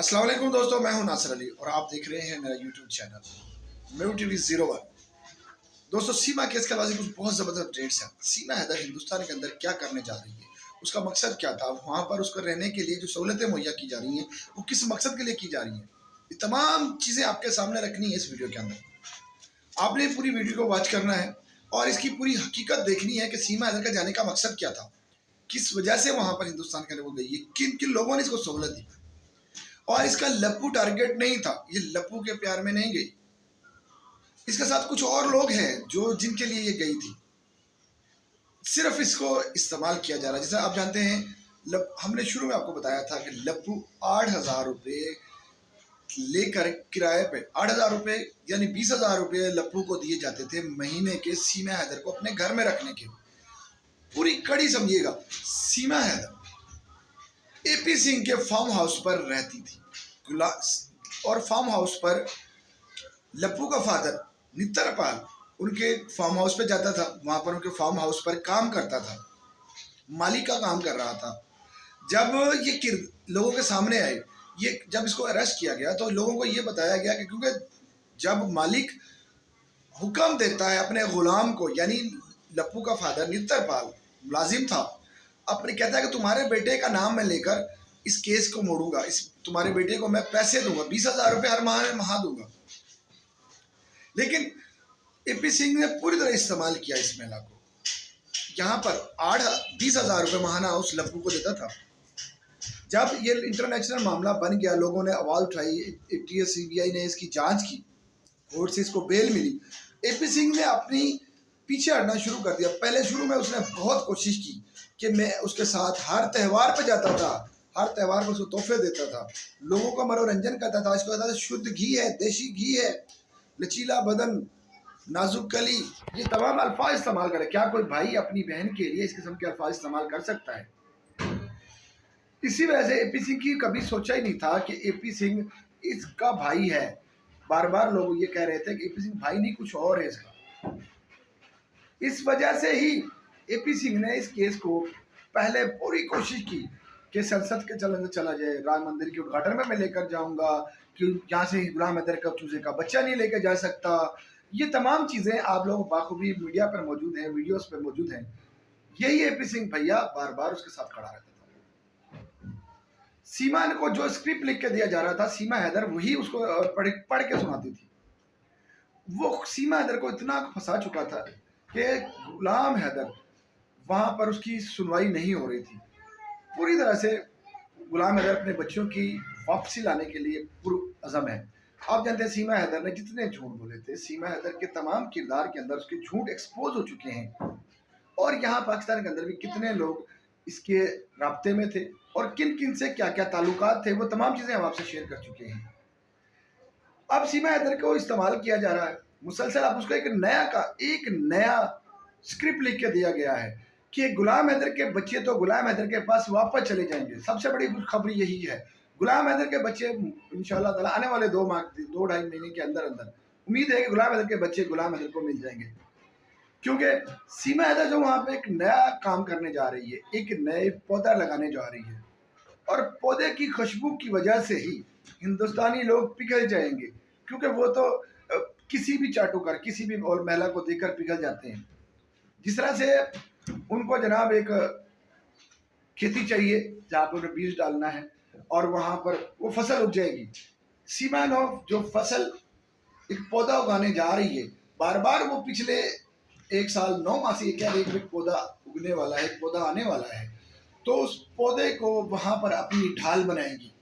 अस्सलाम वालेकुम दोस्तों, मैं हूं नासिर अली और आप देख रहे हैं मेरा यूट्यूब चैनल मेरू टीवी 01। दोस्तों, सीमा केस के बाद कुछ बहुत ज़बरदस्त अपडेट्स हैं। सीमा हैदर हिंदुस्तान के अंदर क्या करने जा रही है, उसका मकसद क्या था, वहाँ पर उसको रहने के लिए जो सहूलतें मुहैया की जा रही हैं वो किस मकसद के लिए की जा रही हैं, ये तमाम चीज़ें आपके सामने रखनी है इस वीडियो के अंदर। आपने पूरी वीडियो को वॉच करना है और इसकी पूरी हकीकत देखनी है कि सीमा हैदर का जाने का मकसद क्या था, किस वजह से वहाँ पर हिंदुस्तान के अंदर वो गई है, किन किन लोगों ने इसको सहूलत दी। और इसका लप्पू टारगेट नहीं था, ये लप्पू के प्यार में नहीं गई, इसके साथ कुछ और लोग हैं जो जिनके लिए ये गई थी। सिर्फ इसको इस्तेमाल किया जा रहा है। जैसे आप जानते हैं, हमने शुरू में आपको बताया था कि लप्पू 8,000 रुपये लेकर किराए पे 8,000 रुपये यानी 20,000 रुपये लप्पू को दिए जाते थे महीने के, सीमा हैदर को अपने घर में रखने के। पूरी कड़ी समझिएगा, सीमा हैदर एपी सिंह के फार्म हाउस पर रहती थी और फार्म हाउस पर लप्पू का फादर नित्तरपाल उनके फार्म हाउस पे जाता था, वहाँ पर उनके फार्म हाउस पर काम करता था, माली का काम कर रहा था। जब ये लोगों के सामने आए, ये जब इसको अरेस्ट किया गया तो लोगों को ये बताया गया कि क्योंकि जब मालिक हुक्म देता है अपने गुलाम को, यानी लप्पू का फादर नित्तरपाल मुलाजिम था, अपने कहता है कि तुम्हारे बेटे का नाम मैं लेकर इस केस को मोड़ूंगा, इस तुम्हारे बेटे को मैं पैसे दूंगा, 20,000 रुपये हर माह दूंगा। लेकिन एपी सिंह ने पूरी तरह इस्तेमाल किया इस महिला को। यहाँ पर 20,000 रुपये महाना उस लप्पू को देता था। जब ये इंटरनेशनल मामला बन गया, लोगों ने आवाज़ उठाई, टीएस सीबीआई ने इसकी जांच की, कोर्ट से इसको बेल मिली, एपी सिंह ने अपनी पीछे हटना शुरू कर दिया। पहले शुरू में उसने बहुत कोशिश की कि मैं उसके साथ हर त्यौहार पे जाता था, हर त्यौहार पर उसको तोहफे देता था, लोगों का मनोरंजन करता था, इसको कहता था शुद्ध घी है, देशी घी है, लचीला बदन, नाजुक कली, ये तमाम अल्फाज इस्तेमाल करे। क्या कोई भाई अपनी बहन के लिए इस किस्म के अल्फाज इस्तेमाल कर सकता है? इसी वजह से एपी सिंह की कभी सोचा ही नहीं था कि एपी सिंह इसका भाई है। बार बार लोग ये कह रहे थे कि एपी सिंह भाई नहीं, कुछ और है इसका। इस वजह से ही एपी सिंह ने इस केस को पहले पूरी कोशिश की कि संसद के चला जाए, राम मंदिर के उद्घाटन में मैं लेकर जाऊंगा, कि यहाँ से गुलाम हैदर का चूजे का बच्चा नहीं लेकर जा सकता। ये तमाम चीज़ें आप लोग बाखूबी मीडिया पर मौजूद हैं, वीडियोस पर मौजूद हैं। यही एपी सिंह भैया बार बार उसके साथ खड़ा रहता था। सीमा को जो स्क्रिप्ट लिख के दिया जा रहा था, सीमा हैदर वही उसको पढ़ के सुनाती थी। वो सीमा हैदर को इतना फंसा चुका था कि गुलाम हैदर वहाँ पर उसकी सुनवाई नहीं हो रही थी। पूरी तरह से गुलाम हैदर अपने बच्चों की वापसी लाने के लिए पुरअज़म है। आप जानते हैं सीमा हैदर ने जितने झूठ बोले थे, सीमा हैदर के तमाम किरदार के अंदर उसके झूठ एक्सपोज हो चुके हैं। और यहाँ पाकिस्तान के अंदर भी कितने लोग इसके राब्ते में थे और किन किन से क्या क्या ताल्लुकात थे, वो तमाम चीज़ें हम आपसे शेयर कर चुके हैं। अब सीमा हैदर को इस्तेमाल किया जा रहा है मुसलसल। अब उसको एक नया स्क्रिप्ट लिख के दिया गया है कि गुलाम हैदर के बच्चे तो गुलाम हैदर के पास वापस चले जाएंगे। सबसे बड़ी खुशखबरी यही है, गुलाम हैदर के बच्चे इंशाअल्लाह ताला आने वाले 2-2.5 महीने के अंदर अंदर उम्मीद है कि गुलाम हैदर के बच्चे गुलाम हैदर को मिल जाएंगे। क्योंकि सीमा हैदर जो वहाँ पे एक नया काम करने जा रही है, एक नए पौधा लगाने जा रही है, और पौधे की खुशबू की वजह से ही हिंदुस्तानी लोग पिघल जाएंगे। क्योंकि वो तो किसी भी चाटुकार, किसी भी और महिला को देखकर पिघल जाते हैं। जिस तरह से उनको जनाब एक खेती चाहिए जहाँ पर उन्हें बीज डालना है और वहाँ पर वो फसल उग जाएगी। सीमा जो फसल एक पौधा उगाने जा रही है, बार बार वो पिछले 1 साल 9 माह से कह रही है कि पौधा उगने वाला है, पौधा आने वाला है, तो उस पौधे को वहाँ पर अपनी ढाल बनाएगी,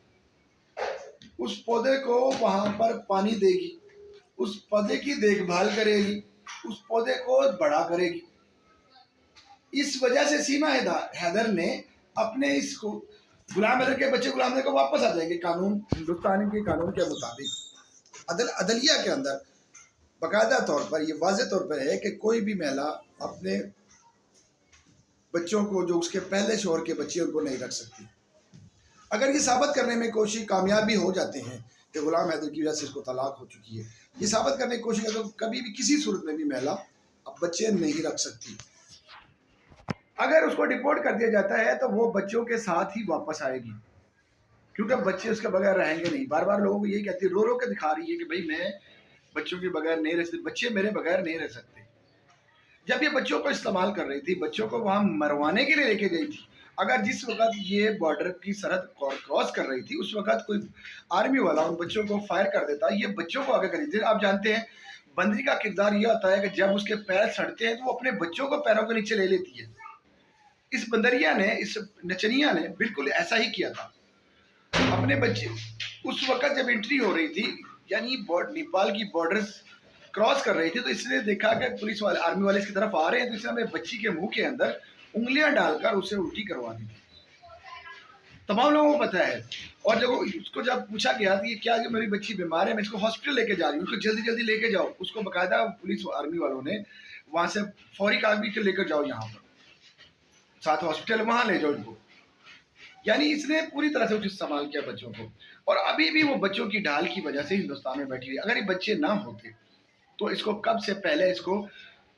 उस पौधे को वहाँ पर पानी देगी, उस पौधे की देखभाल करेगी, उस पौधे को बड़ा करेगी। इस वजह से सीमा हैदर ने अपने इसको गुलाम हैदर के बच्चे गुलाम हैदर को वापस आ जाएंगे। कानून, हिंदुस्तान के कानून के मुताबिक अदलिया के अंदर बाकायदा तौर पर ये वाज़ेह तौर पर है कि कोई भी महिला अपने बच्चों को, जो उसके पहले शौहर के बच्चे, उनको नहीं रख सकती। अगर ये साबित करने में कोशिश कामयाब भी हो जाते हैं कि गुलाम हैदर की वजह से इसको तलाक हो चुकी है, ये साबित करने की कोशिश तो कभी भी किसी सूरत में भी महिला अब बच्चे नहीं रख सकती। अगर उसको डिपोर्ट कर दिया जाता है तो वो बच्चों के साथ ही वापस आएगी। क्योंकि अब बच्चे उसके बगैर रहेंगे नहीं। बार बार लोगों को यही कहती है, रो रो के दिखा रही है कि भाई मैं बच्चों के बगैर नहीं रह सकती, बच्चे मेरे बगैर नहीं रह सकते। जब ये बच्चों को इस्तेमाल कर रही थी, बच्चों को वहां मरवाने के लिए लेके गई थी। अगर जिस वक्त ये बॉर्डर की सरहद क्रॉस कर रही थी, उस वक्त कोई आर्मी वाला उन बच्चों को फायर कर देता, ये बच्चों को आगे कर देती। आप जानते हैं बंदरी का किरदार ये होता है कि जब उसके पैर सड़ते हैं तो वो अपने बच्चों को पैरों के नीचे ले लेती है। इस बंदरिया ने, इस नचनिया ने बिल्कुल ऐसा ही किया था। अपने बच्चे उस वक्त जब एंट्री हो रही थी, यानी नेपाल की बॉर्डर क्रॉस कर रही थी, तो इसने देखा कि पुलिस वाले, आर्मी वाले इसकी तरफ आ रहे हैं, तो इसने अपने बच्ची के मुंह के अंदर उंगलियां डालकर उसे उल्टी करवा दी थी। तमाम लोगों को पता है। और जब उसको जब पूछा गया कि क्या जो मेरी बच्ची बीमार है, मैं इसको हॉस्पिटल लेके जा रही हूँ, उसको जल्दी जल्दी लेके जाओ, उसको बकायदा पुलिस आर्मी वालों ने वहां से फौरी कागजी के लेकर जाओ, यहाँ पर साथ हॉस्पिटल, वहां ले जाओ इनको। यानी इसने पूरी तरह से इस्तेमाल किया बच्चों को। और अभी भी वो बच्चों की ढाल की वजह से हिंदुस्तान में बैठी हुई। अगर ये बच्चे ना होते तो इसको कब से पहले इसको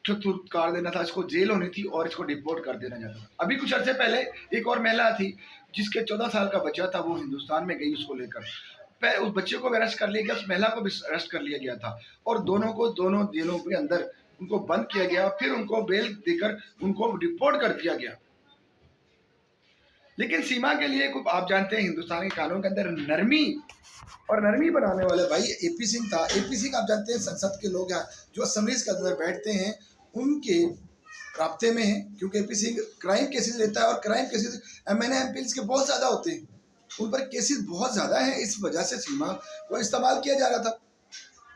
कर देना था, इसको जेल होनी थी और इसको डिपोर्ट कर देना जाता था। अभी कुछ अर्से पहले एक और महिला थी जिसके 14 साल का बच्चा था, वो हिंदुस्तान में गई उसको लेकर, उस बच्चे को भी अरेस्ट कर लिया गया, उस महिला को भी अरेस्ट कर लिया गया था, और दोनों को दोनों जेलों के अंदर उनको बंद किया गया, फिर उनको बेल देकर उनको डिपोर्ट कर दिया गया। लेकिन सीमा के लिए आप जानते हैं हिंदुस्तान के कानून के अंदर नरमी, और नरमी बनाने वाले भाई एपी सिंह था। एपी सिंह आप जानते हैं संसद के लोग हैं जो असेंबलीज के अंदर बैठते हैं, उनके राब्ते में है, क्योंकि एपी सिंह क्राइम केसेस लेता है, और क्राइम केसेस एमएनए एमपीज के बहुत ज़्यादा होते हैं, उन पर केसेस बहुत ज़्यादा हैं। इस वजह से सीमा को इस्तेमाल किया जा रहा था।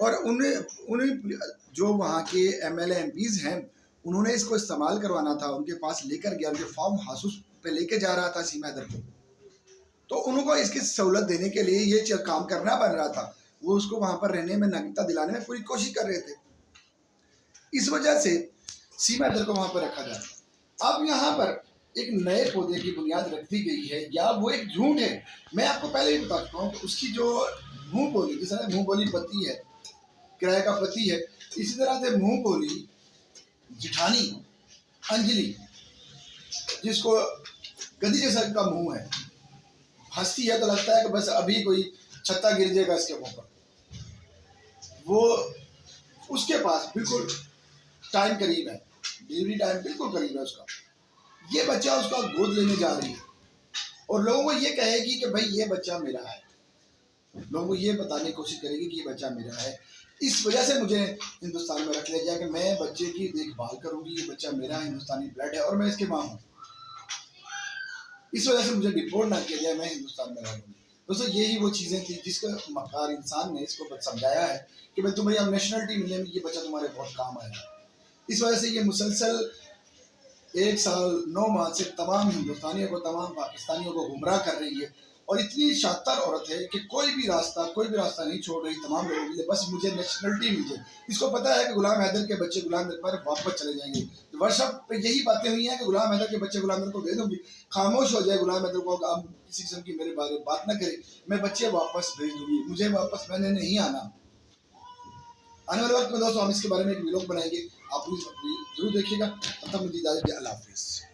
और उन्हें जो वहाँ के एमएलए एमपीज हैं, उन्होंने इसको इस्तेमाल करवाना था, उनके पास लेकर गया, उनके फार्म हाउस पे लेके जा रहा था सीमा हैदर को, तो उनको इसकी सहूलत देने के लिए ये काम करना बन रहा था। वो उसको वहां पर रहने में, नागरिकता दिलाने में पूरी कोशिश कर रहे थे। इस वजह से सीमा हैदर को वहां पर रखा जाता। अब यहाँ पर एक नए पौधे की बुनियाद रख दी गई है, या वो एक झूठ है। मैं आपको पहले ही बता चुका हूँ कि उसकी जो मुंह बोली, जिस तरह मुंह बोली पति है, किराए का पति है, इसी तरह से मुंह बोली जिठानी अंजलि, जिसको गधी जैसा का मुंह है, हंसती है तो लगता है कि बस अभी कोई छत्ता गिर जाएगा इसके मुंह पर, वो उसके पास बिल्कुल टाइम करीब है, डिलीवरी टाइम बिल्कुल करीब है उसका। ये बच्चा उसका गोद लेने जा रही है और लोगों को ये कहेगी कि भाई ये बच्चा मेरा है, लोगों को ये बताने की कोशिश करेगी कि ये बच्चा मेरा है। इस वजह से मुझे हिंदुस्तान में रख लिया गया कि मैं बच्चे की देखभाल करूंगी, ये बच्चा मेरा हिंदुस्तानी ब्लड है और मैं इसकी माँ हूँ। इस वजह से मुझे डिपोर्ट ना किया गया, मैं हिंदुस्तान में रहूंगी। दोस्तों यही वो चीज़ें थी जिसका मकार इंसान ने इसको समझाया है कि भाई तुम्हें अब नेशनलिटी मिलने में ये बच्चा तुम्हारे बहुत काम आएगा। इस वजह से ये मुसलसल 1 साल 9 माह से तमाम हिंदुस्तानियों को, तमाम पाकिस्तानियों को गुमराह कर रही है, और इतनी शानदार औरत है कि कोई भी रास्ता नहीं छोड़ रही तमाम लोगों के लिए, बस मुझे नेशनलिटी मिल जाए। इसको पता है कि गुलाम हैदर के बच्चे गुलाम हैदर पर वापस चले जाएंगे। तो व्हाट्सएप पे यही बातें हुई हैं कि गुलाम हैदर के बच्चे गुलाम हैदर को दे दूंगी, खामोश हो जाए गुलाम हैदर को, आप किसी किस्म की मेरे बारे में बात ना करे, मैं बच्चे वापस भेज दूंगी, मुझे वापस मैंने नहीं आना। आने वाले वक्त में दोस्तों हम इसके बारे में एक व्लॉग बनाएंगे, आप जरूर देखिएगा। तब तक मुझे इजाजत दीजिए, अल्लाह हाफिज़।